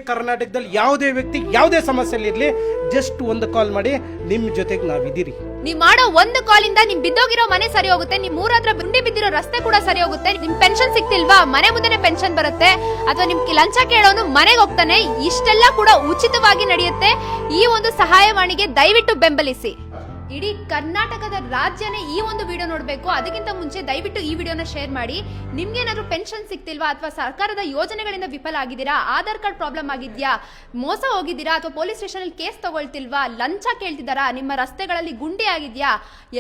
ಕರ್ನಾಟಕದಲ್ಲಿ ಯಾವುದೇ ವ್ಯಕ್ತಿ ಯಾವುದೇ ಸಮಸ್ಯೆಯಲ್ಲಿ ಇರಲಿ ಜಸ್ಟ್ ಒಂದು ಕಾಲ್ ಮಾಡಿ, ನಿಮ್ಮ ಜೊತೆಗೆ ನಾವಿದ್ದೀರಿ. ನೀವ್ ಮಾಡೋ ಒಂದು ಕಾಲಿಂದ ನಿಮ್ ಬಿದ್ದೋಗಿರೋ ಮನೆ ಸರಿ ಹೋಗುತ್ತೆ, ನಿಮ್ ಊರ ಹತ್ರ ಗುಂಡಿ ಬಿದ್ದಿರೋ ರಸ್ತೆ ಕೂಡ ಸರಿ ಹೋಗುತ್ತೆ. ನಿಮ್ ಪೆನ್ಷನ್ ಸಿಗ್ತಿಲ್ವಾ, ಮನೆ ಮುಂದೆನೆ ಪೆನ್ಷನ್ ಬರುತ್ತೆ. ಅಥವಾ ನಿಮ್ ಲಂಚ ಕೇಳೋನು ಮನೆಗೆ ಹೋಗ್ತಾನೆ. ಇಷ್ಟೆಲ್ಲ ಕೂಡ ಉಚಿತವಾಗಿ ನಡೆಯುತ್ತೆ. ಈ ಒಂದು ಸಹಾಯವಾಣಿಗೆ ದಯವಿಟ್ಟು ಬೆಂಬಲಿಸಿ. ಇಡೀ ಕರ್ನಾಟಕದ ರಾಜ್ಯನೇ ಈ ಒಂದು ವಿಡಿಯೋ ನೋಡಬೇಕು. ಅದಕ್ಕಿಂತ ಮುಂಚೆ ದಯವಿಟ್ಟು ಈ ವಿಡಿಯೋನ ಶೇರ್ ಮಾಡಿ. ನಿಮ್ಗೇನಾದ್ರೂ ಪೆನ್ಷನ್ ಸಿಗ್ತಿಲ್ವಾ, ಅಥವಾ ಸರ್ಕಾರದ ಯೋಜನೆಗಳಿಂದ ವಿಫಲ ಆಗಿದ್ದೀರಾ, ಆಧಾರ್ ಕಾರ್ಡ್ ಪ್ರಾಬ್ಲಮ್ ಆಗಿದ್ಯಾ, ಮೋಸ ಹೋಗಿದ್ದೀರಾ, ಅಥವಾ ಪೊಲೀಸ್ ಸ್ಟೇಷನ್ ಅಲ್ಲಿ ಕೇಸ್ ತಗೊಳ್ತಿಲ್ವಾ, ಲಂಚ ಕೇಳ್ತಿದ್ದಾರಾ, ನಿಮ್ಮ ರಸ್ತೆಗಳಲ್ಲಿ ಗುಂಡಿ ಆಗಿದ್ಯಾ,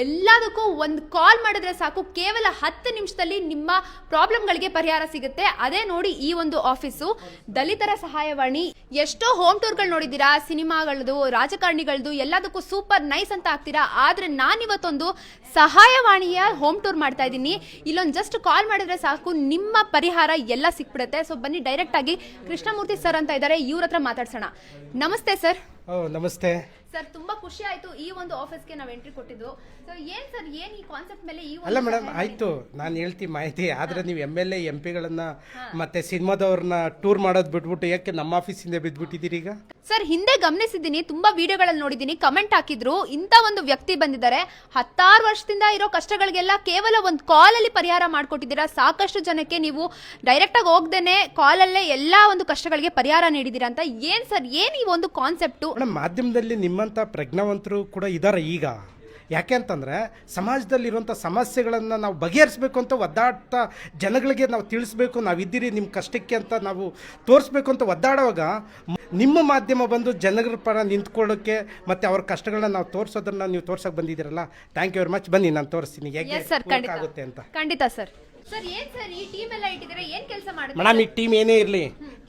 ಎಲ್ಲದಕ್ಕೂ ಒಂದು ಕಾಲ್ ಮಾಡಿದ್ರೆ ಸಾಕು. ಕೇವಲ 10 ನಿಮಿಷದಲ್ಲಿ ನಿಮ್ಮ ಪ್ರಾಬ್ಲಮ್ಗಳಿಗೆ ಪರಿಹಾರ ಸಿಗುತ್ತೆ. ಅದೇ ನೋಡಿ ಈ ಒಂದು ಆಫೀಸು, ದಲಿತರ ಸಹಾಯವಾಣಿ. ಎಷ್ಟೋ ಹೋಮ್ ಟೂರ್ಗಳು ನೋಡಿದ್ದೀರಾ, ಸಿನಿಮಾಗಳದು, ರಾಜಕಾರಣಿಗಳದು, ಎಲ್ಲದಕ್ಕೂ ಸೂಪರ್ ನೈಸ್ ಅಂತ ಆಗ್ತೀರಾ. ಆದ್ರೆ ನಾನಿವತ್ತೊಂದು ಸಹಾಯವಾಣಿಯ ಹೋಮ್ ಟೂರ್ ಮಾಡ್ತಾ ಇದ್ದೀನಿ. ಇಲ್ಲೊಂದು ಜಸ್ಟ್ ಕಾಲ್ ಮಾಡಿದ್ರೆ ಸಾಕು, ನಿಮ್ಮ ಪರಿಹಾರ ಎಲ್ಲ ಸಿಕ್ಬಿಡುತ್ತೆ. ಸೊ ಬನ್ನಿ, ಡೈರೆಕ್ಟ್ ಆಗಿ ಕೃಷ್ಣಮೂರ್ತಿ ಸರ್ ಅಂತ ಇದ್ದಾರೆ, ಇವ್ರ ಹತ್ರ ಮಾತಾಡ್ಸೋಣ. ನಮಸ್ತೆ ಸರ್. ನಮಸ್ತೆ ಸರ್, ತುಂಬಾ ಖುಷಿ ಆಯ್ತು ಈ ಒಂದು ಆಫೀಸ್ಗೆ ನಾವು ಎಂಟ್ರಿ ಕೊಟ್ಟಿದ್ದು. ಸೊ ಏನ್ ಸರ್, ಏನ್ ಈ ಕಾನ್ಸೆಪ್ಟ್ ಮೇಲೆ ಈ ಅಲ್ಲ ಮೇಡಮ್, ಆಯ್ತು ನಾನು ಹೇಳ್ತೀನಿ ಮಾಹಿತಿ. ಆದ್ರೆ ನೀವು MLA MP ಗಳನ್ನ ಮತ್ತೆ ಸಿನಿಮಾದವ್ರನ್ನ ಟೂರ್ ಮಾಡೋದು ಬಿಟ್ಬಿಟ್ಟು ಯಾಕೆ ನಮ್ಮ ಆಫೀಸಿಂದ ಬಿದ್ಬಿಟ್ಟಿದ್ದೀರಿ ಈಗ? ಸರ್, ಹಿಂದೆ ಗಮನಿಸಿದ್ದೀನಿ, ತುಂಬಾ ವಿಡಿಯೋಗಳಲ್ಲಿ ನೋಡಿದ್ದೀನಿ, ಕಮೆಂಟ್ ಹಾಕಿದ್ರು, ಇಂತ ಒಂದು ವ್ಯಕ್ತಿ ಬಂದಿದ್ದಾರೆ, 16 ವರ್ಷದಿಂದ ಇರೋ ಕಷ್ಟಗಳಿಗೆಲ್ಲ ಕೇವಲ ಒಂದು ಕಾಲ್ ಅಲ್ಲಿ ಪರಿಹಾರ ಮಾಡ್ಕೊಟ್ಟಿದ್ದೀರಾ. ಸಾಕಷ್ಟು ಜನಕ್ಕೆ ನೀವು ಡೈರೆಕ್ಟ್ ಆಗಿ ಹೋಗ್ದೇನೆ ಕಾಲ್ ಅಲ್ಲೇ ಎಲ್ಲಾ ಒಂದು ಕಷ್ಟಗಳಿಗೆ ಪರಿಹಾರ ನೀಡಿದ್ದೀರಾ ಅಂತ. ಏನ್ ಸರ್, ಏನ್ ಈ ಒಂದು ಕಾನ್ಸೆಪ್ಟ್? ಮಾಧ್ಯಮದಲ್ಲಿ ನಿಮ್ಮಂತ ಪ್ರಜ್ಞಾವಂತರು ಕೂಡ ಇದ್ದಾರೆ ಈಗ. ಯಾಕೆ ಅಂತಂದರೆ ಸಮಾಜದಲ್ಲಿರುವಂಥ ಸಮಸ್ಯೆಗಳನ್ನು ನಾವು ಬಗೆಹರಿಸಬೇಕು ಅಂತ ಒದ್ದಾಡ್ತಾ ಜನಗಳಿಗೆ ನಾವು ತಿಳಿಸ್ಬೇಕು, ನಾವಿದ್ದೀರಿ ನಿಮ್ಮ ಕಷ್ಟಕ್ಕೆ ಅಂತ ನಾವು ತೋರಿಸ್ಬೇಕು ಅಂತ ಒದ್ದಾಡುವಾಗ ನಿಮ್ಮ ಮಾಧ್ಯಮ ಬಂದು ಜನಗಳ ಪರ ನಿಂತ್ಕೊಳ್ಳೋಕ್ಕೆ ಮತ್ತು ಅವ್ರ ಕಷ್ಟಗಳನ್ನ ನಾವು ತೋರಿಸೋದನ್ನ ನೀವು ತೋರ್ಸೋಕೆ ಬಂದಿದ್ದೀರಲ್ಲ, ಥ್ಯಾಂಕ್ ಯು ವೆರಿ ಮಚ್. ಬನ್ನಿ ನಾನು ತೋರಿಸ್ತೀನಿ ಹೇಗೆ ಆಗುತ್ತೆ ಅಂತ. ಖಂಡಿತ ಸರ್. ಸರ್, ಏನ್ ಸರ್ ಈ ಟೀಮ್ ಎಲ್ಲ ಇಟ್ಟಿದ್ದೀರಾ, ಏನ್ ಕೆಲಸ ಮಾಡುತ್ತೆ ಮೇಡಮ್? ಈ ಟೀಮ್ ಏನೇ ಇರಲಿ,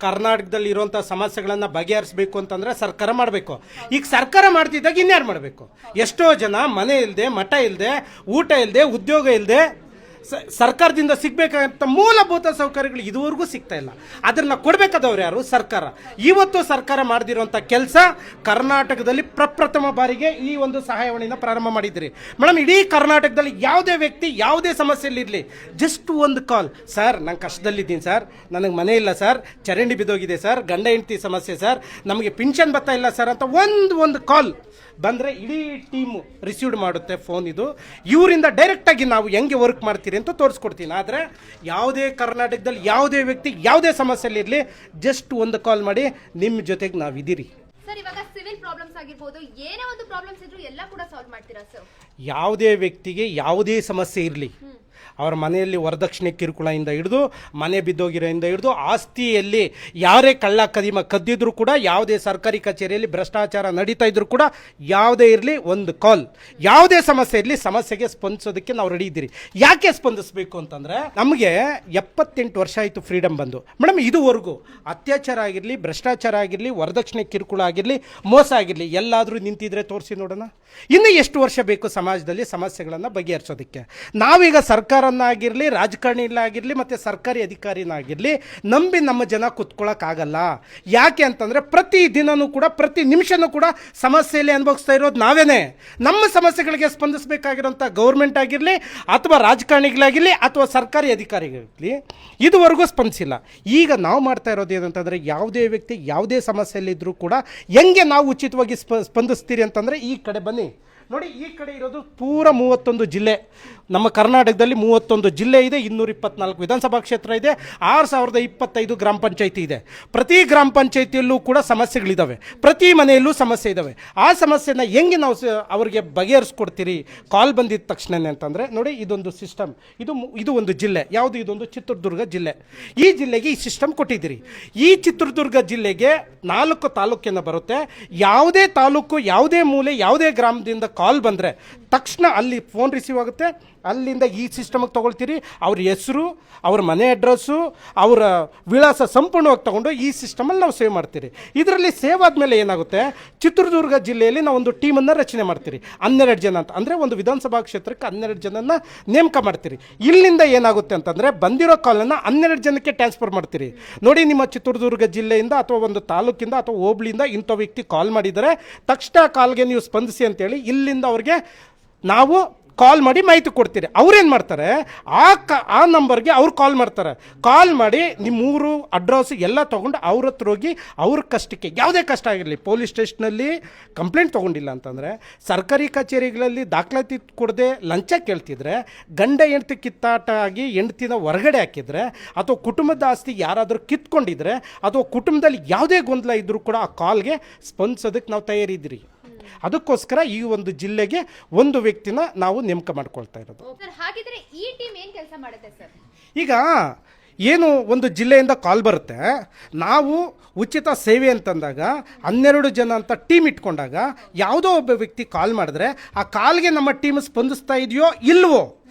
ಕರ್ನಾಟಕದಲ್ಲಿ ಇರುವಂಥ ಸಮಸ್ಯೆಗಳನ್ನು ಬಗೆಹರಿಸಬೇಕು ಅಂತಂದ್ರೆ ಸರ್ಕಾರ ಮಾಡಬೇಕು. ಈಗ ಸರ್ಕಾರ ಮಾಡ್ತಿದ್ದಾಗ ಇನ್ಯಾರು ಮಾಡಬೇಕು? ಎಷ್ಟೋ ಜನ ಮನೆ ಇಲ್ಲದೆ, ಮಠ ಇಲ್ಲದೆ, ಊಟ ಇಲ್ಲದೆ, ಉದ್ಯೋಗ ಇಲ್ಲದೆ, ಸರ್ಕಾರದಿಂದ ಸಿಗ್ಬೇಕಾದಂಥ ಮೂಲಭೂತ ಸೌಕರ್ಯಗಳು ಇದುವರೆಗೂ ಸಿಗ್ತಾ ಇಲ್ಲ. ಅದನ್ನ ಕೊಡಬೇಕಾದವ್ರು ಯಾರು? ಸರ್ಕಾರ. ಇವತ್ತು ಸರ್ಕಾರ ಮಾಡದಿರುವಂಥ ಕೆಲಸ, ಕರ್ನಾಟಕದಲ್ಲಿ ಪ್ರಪ್ರಥಮ ಬಾರಿಗೆ ಈ ಒಂದು ಸಹಾಯವಾಣಿನ ಪ್ರಾರಂಭ ಮಾಡಿದ್ರಿ ಮೇಡಮ್. ಇಡೀ ಕರ್ನಾಟಕದಲ್ಲಿ ಯಾವುದೇ ವ್ಯಕ್ತಿ ಯಾವುದೇ ಸಮಸ್ಯೆಯಲ್ಲಿರಲಿ ಜಸ್ಟ್ ಒಂದು ಕಾಲ್, ಸರ್ ನಾನು ಕಷ್ಟದಲ್ಲಿದ್ದೀನಿ ಸರ್, ನನಗೆ ಮನೆ ಇಲ್ಲ ಸರ್, ಚರಂಡಿ ಬಿದ್ದೋಗಿದೆ ಸರ್, ಗಂಡ ಹೆಂಡತಿ ಸಮಸ್ಯೆ ಸರ್, ನಮಗೆ ಪಿನ್ಷನ್ ಬರ್ತಾ ಇಲ್ಲ ಸರ್ ಅಂತ ಒಂದು ಕಾಲ್ ಬಂದರೆ ಇಡೀ ಟೀಮು ರಿಸೀವ್ಡ್ ಮಾಡುತ್ತೆ ಫೋನ್. ಇದು ಇವರಿಂದ ಡೈರೆಕ್ಟಾಗಿ ನಾವು ಹೆಂಗೆ ವರ್ಕ್ ಮಾಡ್ತೀರಿ ಅಂತ ತೋರಿಸ್ಕೊಡ್ತೀನಿ. ಆದರೆ ಯಾವುದೇ ಕರ್ನಾಟಕದಲ್ಲಿ ಯಾವುದೇ ವ್ಯಕ್ತಿ ಯಾವುದೇ ಸಮಸ್ಯೆಯಲ್ಲಿರಲಿ ಜಸ್ಟ್ ಒಂದು ಕಾಲ್ ಮಾಡಿ, ನಿಮ್ಮ ಜೊತೆಗೆ ನಾವಿದ್ದೀರಿ. ಸರ್, ಇವಾಗ ಸಿವಿಲ್ ಪ್ರಾಬ್ಲಮ್ಸ್ ಆಗಿರ್ಬೋದು, ಏನೇ ಒಂದು ಪ್ರಾಬ್ಲಮ್ಸ್ ಇದ್ರೂ ಎಲ್ಲ ಕೂಡ ಸಾಲ್ವ್ ಮಾಡ್ತೀರಾ ಸರ್? ಯಾವುದೇ ವ್ಯಕ್ತಿಗೆ ಯಾವುದೇ ಸಮಸ್ಯೆ ಇರಲಿ, ಅವರ ಮನೆಯಲ್ಲಿ ವರದಕ್ಷಿಣೆ ಕಿರುಕುಳದಿಂದ ಹಿಡಿದು, ಮನೆ ಬಿದ್ದೋಗಿರೋದಿಂದ ಹಿಡಿದು, ಆಸ್ತಿಯಲ್ಲಿ ಯಾರೇ ಕಳ್ಳ ಕದಿಮ ಕದ್ದಿದ್ರು ಕೂಡ, ಯಾವುದೇ ಸರ್ಕಾರಿ ಕಚೇರಿಯಲ್ಲಿ ಭ್ರಷ್ಟಾಚಾರ ನಡೀತಾ ಇದ್ರು ಕೂಡ, ಯಾವುದೇ ಇರಲಿ ಒಂದು ಕಾಲ್, ಯಾವುದೇ ಸಮಸ್ಯೆ ಇರಲಿ, ಸಮಸ್ಯೆಗೆ ಸ್ಪಂದಿಸೋದಕ್ಕೆ ನಾವು ರೆಡಿ ಇದ್ದೀರಿ. ಯಾಕೆ ಸ್ಪಂದಿಸಬೇಕು ಅಂತಂದರೆ, ನಮಗೆ 78 ವರ್ಷ ಆಯಿತು ಫ್ರೀಡಮ್ ಬಂದು ಮೇಡಮ್. ಇದುವರೆಗೂ ಅತ್ಯಾಚಾರ ಆಗಿರಲಿ, ಭ್ರಷ್ಟಾಚಾರ ಆಗಿರಲಿ, ವರದಕ್ಷಿಣೆ ಕಿರುಕುಳ ಆಗಿರಲಿ, ಮೋಸ ಆಗಿರಲಿ, ಎಲ್ಲಾದರೂ ನಿಂತಿದ್ರೆ ತೋರಿಸಿ ನೋಡೋಣ. ಇನ್ನು ಎಷ್ಟು ವರ್ಷ ಬೇಕು ಸಮಾಜದಲ್ಲಿ ಸಮಸ್ಯೆಗಳನ್ನು ಬಗೆಹರಿಸೋದಕ್ಕೆ? ನಾವೀಗ ಸರ್ಕಾರನಾಗಿರಲಿ, ರಾಜಕಾರಣಿಗಳಾಗಿರಲಿ, ಮತ್ತು ಸರ್ಕಾರಿ ಅಧಿಕಾರಿನಾಗಿರಲಿ ನಂಬಿ ನಮ್ಮ ಜನ ಕುತ್ಕೊಳ್ಳೋಕ್ಕಾಗಲ್ಲ. ಯಾಕೆ ಅಂತಂದರೆ ಪ್ರತಿ ದಿನವೂ ಕೂಡ, ಪ್ರತಿ ನಿಮಿಷನೂ ಕೂಡ ಸಮಸ್ಯೆಯಲ್ಲಿ ಅನುಭವಿಸ್ತಾ ಇರೋದು ನಾವೇನೇ. ನಮ್ಮ ಸಮಸ್ಯೆಗಳಿಗೆ ಸ್ಪಂದಿಸಬೇಕಾಗಿರೋಂಥ ಗೌರ್ಮೆಂಟ್ ಆಗಿರಲಿ, ಅಥವಾ ರಾಜಕಾರಣಿಗಳಾಗಿರಲಿ, ಅಥವಾ ಸರ್ಕಾರಿ ಅಧಿಕಾರಿಗಳಿರಲಿ, ಇದುವರೆಗೂ ಸ್ಪಂದಿಸಿಲ್ಲ. ಈಗ ನಾವು ಮಾಡ್ತಾ ಇರೋದು ಏನಂತಂದರೆ, ಯಾವುದೇ ವ್ಯಕ್ತಿ ಯಾವುದೇ ಸಮಸ್ಯೆಯಲ್ಲಿದ್ದರೂ ಕೂಡ ಹೆಂಗೆ ನಾವು ಉಚಿತವಾಗಿ ಸ್ಪಂದಿಸ್ತೀರಿ ಅಂತಂದರೆ, ಈ ಕಡೆ ಬನ್ನಿ ನೋಡಿ. ಈ ಕಡೆ ಇರೋದು ಪೂರ 31 ಜಿಲ್ಲೆ. ನಮ್ಮ ಕರ್ನಾಟಕದಲ್ಲಿ 31 ಜಿಲ್ಲೆ ಇದೆ, 224 ವಿಧಾನಸಭಾ ಕ್ಷೇತ್ರ ಇದೆ, 6025 ಗ್ರಾಮ ಪಂಚಾಯತಿ ಇದೆ. ಪ್ರತಿ ಗ್ರಾಮ ಪಂಚಾಯತಿಯಲ್ಲೂ ಕೂಡ ಸಮಸ್ಯೆಗಳಿದ್ದಾವೆ, ಪ್ರತಿ ಮನೆಯಲ್ಲೂ ಸಮಸ್ಯೆ ಇದ್ದಾವೆ. ಆ ಸಮಸ್ಯೆನ ಹೆಂಗೆ ನಾವು ಅವರಿಗೆ ಬಗೆಹರಿಸ್ಕೊಡ್ತೀರಿ ಕಾಲ್ ಬಂದಿದ್ದ ತಕ್ಷಣನೇ ಅಂತಂದರೆ, ನೋಡಿ ಇದೊಂದು ಸಿಸ್ಟಮ್. ಇದು ಒಂದು ಜಿಲ್ಲೆ. ಯಾವುದು? ಇದೊಂದು ಚಿತ್ರದುರ್ಗ ಜಿಲ್ಲೆ. ಈ ಜಿಲ್ಲೆಗೆ ಈ ಸಿಸ್ಟಮ್ ಕೊಟ್ಟಿದ್ದೀರಿ. ಈ ಚಿತ್ರದುರ್ಗ ಜಿಲ್ಲೆಗೆ 4 ತಾಲೂಕಿನ ಬರುತ್ತೆ. ಯಾವುದೇ ತಾಲೂಕು, ಯಾವುದೇ ಮೂಲೆ, ಯಾವುದೇ ಗ್ರಾಮದಿಂದ ಕಾಲ್ ಬಂದರೆ ತಕ್ಷಣ ಅಲ್ಲಿ ಫೋನ್ ರಿಸೀವ್ ಆಗುತ್ತೆ. ಅಲ್ಲಿಂದ ಈ ಸಿಸ್ಟಮ್ಗೆ ತೊಗೊಳ್ತೀರಿ. ಅವ್ರ ಹೆಸರು, ಅವ್ರ ಮನೆ ಅಡ್ರೆಸ್ಸು, ಅವರ ವಿಳಾಸ ಸಂಪೂರ್ಣವಾಗಿ ತೊಗೊಂಡು ಈ ಸಿಸ್ಟಮಲ್ಲಿ ನಾವು ಸೇವ್ ಮಾಡ್ತೀರಿ. ಇದರಲ್ಲಿ ಸೇವ್ ಆದಮೇಲೆ ಏನಾಗುತ್ತೆ, ಚಿತ್ರದುರ್ಗ ಜಿಲ್ಲೆಯಲ್ಲಿ ನಾವು ಒಂದು ಟೀಮನ್ನು ರಚನೆ ಮಾಡ್ತೀರಿ. 12 ಜನ ಅಂತ, ಅಂದರೆ ಒಂದು ವಿಧಾನಸಭಾ ಕ್ಷೇತ್ರಕ್ಕೆ 12 ಜನನ ನೇಮಕ ಮಾಡ್ತೀರಿ. ಇಲ್ಲಿಂದ ಏನಾಗುತ್ತೆ ಅಂತಂದರೆ, ಬಂದಿರೋ ಕಾಲನ್ನು 12 ಜನಕ್ಕೆ ಟ್ರಾನ್ಸ್ಫರ್ ಮಾಡ್ತೀರಿ. ನೋಡಿ, ನಿಮ್ಮ ಚಿತ್ರದುರ್ಗ ಜಿಲ್ಲೆಯಿಂದ ಅಥವಾ ಒಂದು ತಾಲೂಕಿಂದ ಅಥವಾ ಹೋಬಳಿಯಿಂದ ಇಂಥ ವ್ಯಕ್ತಿ ಕಾಲ್ ಮಾಡಿದರೆ ತಕ್ಷಣ ಕಾಲ್ಗೆ ನೀವು ಸ್ಪಂದಿಸಿ ಅಂತೇಳಿ ಇಲ್ಲಿಂದ ಅವ್ರಿಗೆ ನಾವು ಕಾಲ್ ಮಾಡಿ ಮಾಹಿತಿ ಕೊಡ್ತೀರಿ. ಅವ್ರೇನು ಮಾಡ್ತಾರೆ, ಆ ನಂಬರ್ಗೆ ಅವ್ರು ಕಾಲ್ ಮಾಡ್ತಾರೆ. ಕಾಲ್ ಮಾಡಿ ನಿಮ್ಮೂರು ಅಡ್ರೆಸ್ ಎಲ್ಲ ತೊಗೊಂಡು ಅವ್ರ ಹತ್ರ ಹೋಗಿ ಅವ್ರ ಕಷ್ಟಕ್ಕೆ, ಯಾವುದೇ ಕಷ್ಟ ಆಗಿರಲಿ, ಪೊಲೀಸ್ ಸ್ಟೇಷನಲ್ಲಿ ಕಂಪ್ಲೇಂಟ್ ತೊಗೊಂಡಿಲ್ಲ ಅಂತಂದರೆ, ಸರ್ಕಾರಿ ಕಚೇರಿಗಳಲ್ಲಿ ದಾಖಲಾತಿ ಕೊಡದೆ ಲಂಚ ಕೇಳ್ತಿದ್ರೆ, ಗಂಡ ಹೆಂಡತಿ ಕಿತ್ತಾಟ ಆಗಿ ಹೆಂಡತಿನ ಹೊರಗಡೆ ಹಾಕಿದರೆ, ಅಥವಾ ಕುಟುಂಬದ ಆಸ್ತಿ ಯಾರಾದರೂ ಕಿತ್ಕೊಂಡಿದ್ರೆ, ಅಥವಾ ಕುಟುಂಬದಲ್ಲಿ ಯಾವುದೇ ಗೊಂದಲ ಇದ್ದರೂ ಕೂಡ ಆ ಕಾಲ್ಗೆ ಸ್ಪಂದಿಸೋದಕ್ಕೆ ನಾವು ತಯಾರಿದ್ದೀರಿ. ಅದಕ್ಕೋಸ್ಕರ ಈ ಒಂದು ಜಿಲ್ಲೆಗೆ ಒಂದು ವ್ಯಕ್ತಿನ ನಾವು ನೇಮಕ ಮಾಡ್ಕೊಳ್ತಾ ಇರೋದು. ಸರ್, ಹಾಗಿದ್ರೆ ಈ ಟೀಮ್ ಏನ್ ಕೆಲಸ ಮಾಡುತ್ತೆ ಸರ್? ಈಗ ಏನು ಒಂದು ಜಿಲ್ಲೆಯಿಂದ ಕಾಲ್ ಬರುತ್ತೆ, ನಾವು ಉಚಿತ ಸೇವೆ ಅಂತಂದಾಗ 12 ಜನ ಅಂತ ಟೀಮ್ ಇಟ್ಕೊಂಡಾಗ ಯಾವುದೋ ಒಬ್ಬ ವ್ಯಕ್ತಿ ಕಾಲ್ ಮಾಡಿದ್ರೆ ಆ ಕಾಲ್ಗೆ ನಮ್ಮ ಟೀಮ್ ಸ್ಪಂದಿಸ್ತಾ ಇದೆಯೋ ಇಲ್ವೋ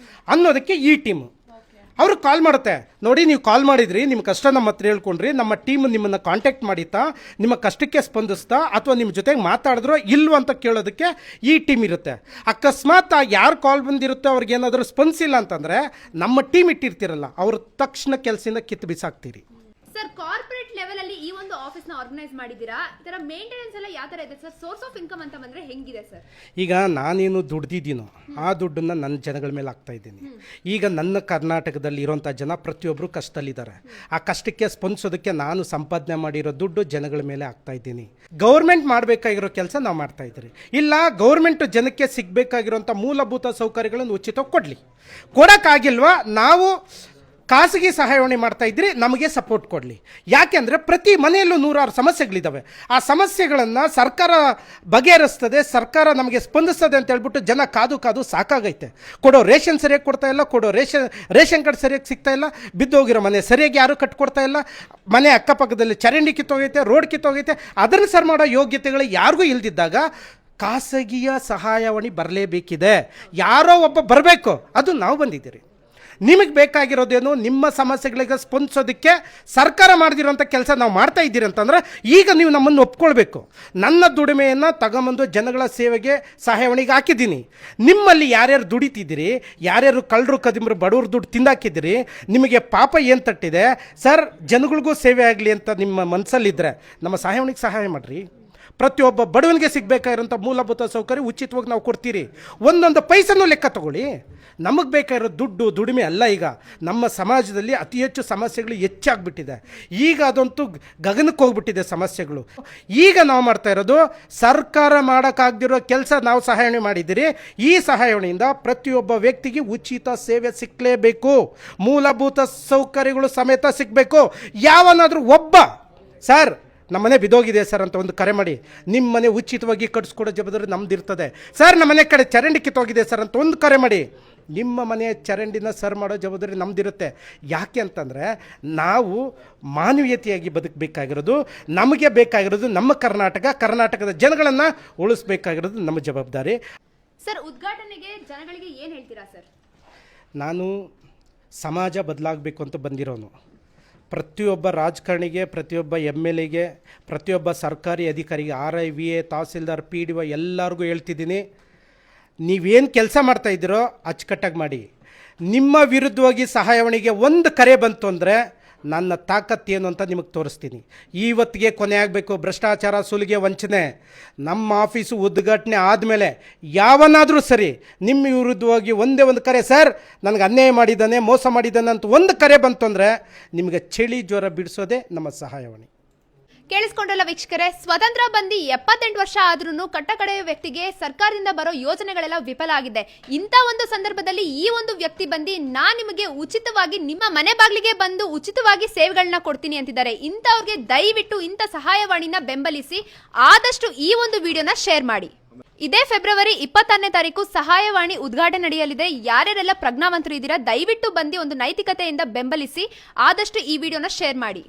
ಅನ್ನೋದಕ್ಕೆ ಈ ಟೀಮು ಅವ್ರಿಗೆ ಕಾಲ್ ಮಾಡುತ್ತೆ. ನೋಡಿ, ನೀವು ಕಾಲ್ ಮಾಡಿದ್ರಿ, ನಿಮ್ಮ ಕಷ್ಟ ನಮ್ಮ ಹತ್ರ ಹೇಳ್ಕೊಂಡ್ರಿ, ನಮ್ಮ ಟೀಮ್ ನಿಮ್ಮನ್ನು ಕಾಂಟ್ಯಾಕ್ಟ್ ಮಾಡಿತಾ, ನಿಮ್ಮ ಕಷ್ಟಕ್ಕೆ ಸ್ಪಂದಿಸ್ತಾ, ಅಥವಾ ನಿಮ್ಮ ಜೊತೆಗೆ ಮಾತಾಡಿದ್ರೋ ಇಲ್ವೋ ಅಂತ ಕೇಳೋದಕ್ಕೆ ಈ ಟೀಮ್ ಇರುತ್ತೆ. ಅಕಸ್ಮಾತ್ ಯಾರು ಕಾಲ್ ಬಂದಿರುತ್ತೋ ಅವ್ರಿಗೆ ಏನಾದರೂ ಸ್ಪಂದಿಸಿಲ್ಲ ಅಂತಂದರೆ ನಮ್ಮ ಟೀಮ್ ಇಟ್ಟಿರ್ತೀರಲ್ಲ, ಅವ್ರ ತಕ್ಷಣ ಕೆಲಸದಿಂದ ಕಿತ್ತು ಬಿಸಾಕ್ತೀರಿ. ಸರ್, ಕಾರ್ಪೊರೇಟ್ ಲೆವೆಲ್ ಅಲ್ಲಿ ಈ ಒಂದು ಆಫೀಸ್ ನ ಆರ್ಗನೈಸ್ ಮಾಡಿದ್ದೀರಾ, ಇದರ ಮೇಂಟೆನೆನ್ಸ್ ಎಲ್ಲ ಯಾವ ತರ ಇದೆ ಸರ್? ಸೋರ್ಸ್ ಆಫ್ ಇನ್ಕಮ್ ಅಂತ ಬಂದ್ರೆ ಹೆಂಗಿದೆ ಸರ್? ಈಗ ನಾನೇನು ದುಡ್ದಿದ್ದೀನೋ ಆ ದುಡ್ಡನ್ನು ನನ್ನ ಜನಗಳ ಮೇಲೆ ಹಾಕ್ತಾ ಇದ್ದೀನಿ. ಈಗ ನನ್ನ ಕರ್ನಾಟಕದಲ್ಲಿ ಇರೋಂಥ ಜನ ಪ್ರತಿಯೊಬ್ಬರು ಕಷ್ಟದಲ್ಲಿದ್ದಾರೆ. ಆ ಕಷ್ಟಕ್ಕೆ ಸ್ಪಂದಿಸೋದಕ್ಕೆ ನಾನು ಸಂಪಾದನೆ ಮಾಡಿರೋ ದುಡ್ಡು ಜನಗಳ ಮೇಲೆ ಹಾಕ್ತಾ ಇದ್ದೀನಿ. ಗೌರ್ಮೆಂಟ್ ಮಾಡಬೇಕಾಗಿರೋ ಕೆಲಸ ನಾವು ಮಾಡ್ತಾ ಇದ್ದೀರಿ. ಇಲ್ಲ, ಗೌರ್ಮೆಂಟ್ ಜನಕ್ಕೆ ಸಿಗಬೇಕಾಗಿರೋಂಥ ಮೂಲಭೂತ ಸೌಕರ್ಯಗಳನ್ನು ಉಚಿತವಾಗಿ ಕೊಡಲಿ. ಕೊಡೋಕ್ಕಾಗಿಲ್ವಾ, ನಾವು ಖಾಸಗಿ ಸಹಾಯವಾಣಿ ಮಾಡ್ತಾ ಇದ್ರಿ, ನಮಗೆ ಸಪೋರ್ಟ್ ಕೊಡಲಿ. ಯಾಕೆಂದರೆ ಪ್ರತಿ ಮನೆಯಲ್ಲೂ 100 ಸಮಸ್ಯೆಗಳಿದ್ದಾವೆ. ಆ ಸಮಸ್ಯೆಗಳನ್ನು ಸರ್ಕಾರ ಬಗೆಹರಿಸ್ತದೆ, ಸರ್ಕಾರ ನಮಗೆ ಸ್ಪಂದಿಸ್ತದೆ ಅಂತ ಹೇಳ್ಬಿಟ್ಟು ಜನ ಕಾದು ಸಾಕಾಗೈತೆ. ಕೊಡೋ ರೇಷನ್ ಸರಿಯಾಗಿ ಕೊಡ್ತಾ ಇಲ್ಲ, ಕೊಡೋ ರೇಷನ್ ಕಾರ್ಡ್ ಸರಿಯಾಗಿ ಸಿಗ್ತಾ ಇಲ್ಲ, ಬಿದ್ದೋಗಿರೋ ಮನೆ ಸರಿಯಾಗಿ ಯಾರೂ ಕಟ್ಕೊಡ್ತಾ ಇಲ್ಲ, ಮನೆ ಅಕ್ಕಪಕ್ಕದಲ್ಲಿ ಚರಂಡಿ ಕಿತ್ತೋಗೈತೆ, ರೋಡ್ ಕಿತ್ತೋಗೈತೆ, ಅದನ್ನು ಸರಿ ಮಾಡೋ ಯೋಗ್ಯತೆಗಳು ಯಾರಿಗೂ ಇಲ್ದಿದ್ದಾಗ ಖಾಸಗಿಯ ಸಹಾಯವಾಣಿ ಬರಲೇಬೇಕಿದೆ. ಯಾರೋ ಒಬ್ಬ ಬರಬೇಕು, ಅದು ನಾವು ಬಂದಿದ್ದೀರಿ. ನಿಮಗೆ ಬೇಕಾಗಿರೋದೇನು, ನಿಮ್ಮ ಸಮಸ್ಯೆಗಳಿಗೆ ಸ್ಪಂದಿಸೋದಕ್ಕೆ ಸರ್ಕಾರ ಮಾಡ್ದಿರೋಂಥ ಕೆಲಸ ನಾವು ಮಾಡ್ತಾ ಇದ್ದೀರಿ ಅಂತಂದರೆ ಈಗ ನೀವು ನಮ್ಮನ್ನು ಒಪ್ಕೊಳ್ಬೇಕು. ನನ್ನ ದುಡಿಮೆಯನ್ನು ತಗೊಂಬಂದು ಜನಗಳ ಸೇವೆಗೆ ಸಹಾಯವಾಣಿಗೆ ಹಾಕಿದ್ದೀನಿ. ನಿಮ್ಮಲ್ಲಿ ಯಾರ್ಯಾರು ದುಡಿತಿದ್ದೀರಿ, ಯಾರ್ಯಾರು ಕಳ್ಳರು ಕದಿಮರು ಬಡವ್ರ ದುಡ್ಡು ತಿಂದಾಕಿದ್ದೀರಿ, ನಿಮಗೆ ಪಾಪ ಏನು ತಟ್ಟಿದೆ ಸರ್, ಜನಗಳಿಗೂ ಸೇವೆ ಆಗಲಿ ಅಂತ ನಿಮ್ಮ ಮನಸ್ಸಲ್ಲಿದ್ದರೆ ನಮ್ಮ ಸಹಾಯವಾಣಿಗೆ ಸಹಾಯ ಮಾಡಿರಿ. ಪ್ರತಿಯೊಬ್ಬ ಬಡವನಿಗೆ ಸಿಗಬೇಕಾಗಿರೋಂಥ ಮೂಲಭೂತ ಸೌಕರ್ಯ ಉಚಿತವಾಗಿ ನಾವು ಕೊಡ್ತೀರಿ. ಒಂದೊಂದು ಪೈಸನೂ ಲೆಕ್ಕ ತಗೊಳ್ಳಿ. ನಮಗೆ ಬೇಕಾಗಿರೋ ದುಡಿಮೆ ಅಲ್ಲ. ಈಗ ನಮ್ಮ ಸಮಾಜದಲ್ಲಿ ಅತಿ ಹೆಚ್ಚು ಸಮಸ್ಯೆಗಳು ಹೆಚ್ಚಾಗ್ಬಿಟ್ಟಿದೆ. ಈಗ ಅದಂತೂ ಗಗನಕ್ಕೆ ಹೋಗ್ಬಿಟ್ಟಿದೆ ಸಮಸ್ಯೆಗಳು. ಈಗ ನಾವು ಮಾಡ್ತಾ ಇರೋದು ಸರ್ಕಾರ ಮಾಡೋಕ್ಕಾಗದಿರೋ ಕೆಲಸ ನಾವು ಸಹಾಯವಾಣಿ ಮಾಡಿದ್ದೀರಿ. ಈ ಸಹಾಯವಾಣಿಯಿಂದ ಪ್ರತಿಯೊಬ್ಬ ವ್ಯಕ್ತಿಗೆ ಉಚಿತ ಸೇವೆ ಸಿಕ್ಕಲೇಬೇಕು, ಮೂಲಭೂತ ಸೌಕರ್ಯಗಳು ಸಮೇತ ಸಿಗಬೇಕು. ಯಾವನಾದರೂ ಒಬ್ಬ ಸರ್ ನಮ್ಮನೆ ಬಿದ್ದೋಗಿದೆ ಸರ್ ಅಂತ ಒಂದು ಕರೆ ಮಾಡಿ, ನಿಮ್ಮ ಮನೆ ಉಚಿತವಾಗಿ ಕಟ್ಸ್ಕೊಡೋ ಜವಾಬ್ದಾರಿ ನಮ್ದು ಇರ್ತದೆ. ಸರ್ ನಮ್ಮ ಮನೆ ಕಡೆ ಚರಂಡಿ ಕಿತ್ತೋಗಿದೆ ಸರ್ ಅಂತ ಒಂದು ಕರೆ ಮಾಡಿ, ನಿಮ್ಮ ಮನೆಯ ಚರಂಡಿನ ಸರ್ ಮಾಡೋ ಜವಾಬ್ದಾರಿ ನಮ್ದಿರುತ್ತೆ. ಯಾಕೆ ಅಂತಂದರೆ ನಾವು ಮಾನವೀಯತೆಯಾಗಿ ಬದುಕಬೇಕಾಗಿರೋದು, ನಮಗೆ ಬೇಕಾಗಿರೋದು ನಮ್ಮ ಕರ್ನಾಟಕದ ಜನಗಳನ್ನು ಉಳಿಸ್ಬೇಕಾಗಿರೋದು ನಮ್ಮ ಜವಾಬ್ದಾರಿ. ಸರ್, ಉದ್ಘಾಟನೆಗೆ ಜನಗಳಿಗೆ ಏನು ಹೇಳ್ತೀರಾ ಸರ್? ನಾನು ಸಮಾಜ ಬದಲಾಗಬೇಕು ಅಂತ ಬಂದಿರೋನು. ಪ್ರತಿಯೊಬ್ಬ ರಾಜಕಾರಣಿಗೆ, ಪ್ರತಿಯೊಬ್ಬ MLAಗೆ, ಪ್ರತಿಯೊಬ್ಬ ಸರ್ಕಾರಿ ಅಧಿಕಾರಿಗೆ, RIVA, ತಹಸೀಲ್ದಾರ್, PDO ಎಲ್ಲರಿಗೂ ಹೇಳ್ತಿದ್ದೀನಿ, ನೀವೇನು ಕೆಲಸ ಮಾಡ್ತಾಯಿದ್ದೀರೋ ಅಚ್ಚುಕಟ್ಟಾಗಿ ಮಾಡಿ. ನಿಮ್ಮ ವಿರುದ್ಧವಾಗಿ ಸಹಾಯವಾಣಿಗೆ ಒಂದು ಕರೆ ಬಂತು ಅಂದರೆ ನನ್ನ ತಾಕತ್ತೇನು ಅಂತ ನಿಮಗೆ ತೋರಿಸ್ತೀನಿ. ಇವತ್ತಿಗೆ ಕೊನೆ ಆಗಬೇಕು ಭ್ರಷ್ಟಾಚಾರ, ಸುಲಿಗೆ, ವಂಚನೆ. ನಮ್ಮ ಆಫೀಸು ಉದ್ಘಾಟನೆ ಆದಮೇಲೆ ಯಾವನಾದರೂ ಸರಿ ನಿಮ್ಮ ವಿರುದ್ಧವಾಗಿ ಒಂದೇ ಒಂದು ಕರೆ, ಸರ್ ನನಗೆ ಅನ್ಯಾಯ ಮಾಡಿದ್ದಾನೆ, ಮೋಸ ಮಾಡಿದ್ದಾನೆ ಅಂತ ಒಂದು ಕರೆ ಬಂತು ಅಂದರೆ ನಿಮಗೆ ಚಳಿ ಜ್ವರ ಬಿಡಿಸೋದೇ ನಮ್ಮ ಸಹಾಯವಾಣಿ. ಕೇಳಿಸ್ಕೊಂಡ್ರಲ್ಲ ವೀಕ್ಷಕರೇ, ಸ್ವತಂತ್ರ ಬಂದು 78 ವರ್ಷ ಆದ್ರೂ ಕಟ್ಟಕಡೆಯ ವ್ಯಕ್ತಿಗೆ ಸರ್ಕಾರದಿಂದ ಬರೋ ಯೋಜನೆಗಳೆಲ್ಲ ವಿಫಲ ಆಗಿದೆ. ಇಂಥ ಒಂದು ಸಂದರ್ಭದಲ್ಲಿ ಈ ಒಂದು ವ್ಯಕ್ತಿ ಬಂದು ನಾನ್ ನಿಮಗೆ ಉಚಿತವಾಗಿ ನಿಮ್ಮ ಮನೆ ಬಾಗಿಲಿಗೆ ಬಂದು ಉಚಿತವಾಗಿ ಸೇವೆಗಳನ್ನ ಕೊಡ್ತೀನಿ ಅಂತಿದ್ದಾರೆ. ಇಂಥವ್ರಿಗೆ ದಯವಿಟ್ಟು ಇಂಥ ಸಹಾಯವಾಣಿನ ಬೆಂಬಲಿಸಿ, ಆದಷ್ಟು ಈ ಒಂದು ವಿಡಿಯೋನ ಶೇರ್ ಮಾಡಿ. ಇದೇ ಫೆಬ್ರವರಿ 26ನೇ ತಾರೀಕು ಸಹಾಯವಾಣಿ ಉದ್ಘಾಟನೆ ನಡೆಯಲಿದೆ. ಯಾರ್ಯಾರೆಲ್ಲ ಪ್ರಜ್ಞಾವಂತರು ಇದ್ದೀರಾ ದಯವಿಟ್ಟು ಬಂದು ಒಂದು ನೈತಿಕತೆಯಿಂದ ಬೆಂಬಲಿಸಿ, ಆದಷ್ಟು ಈ ವಿಡಿಯೋನ ಶೇರ್ ಮಾಡಿ.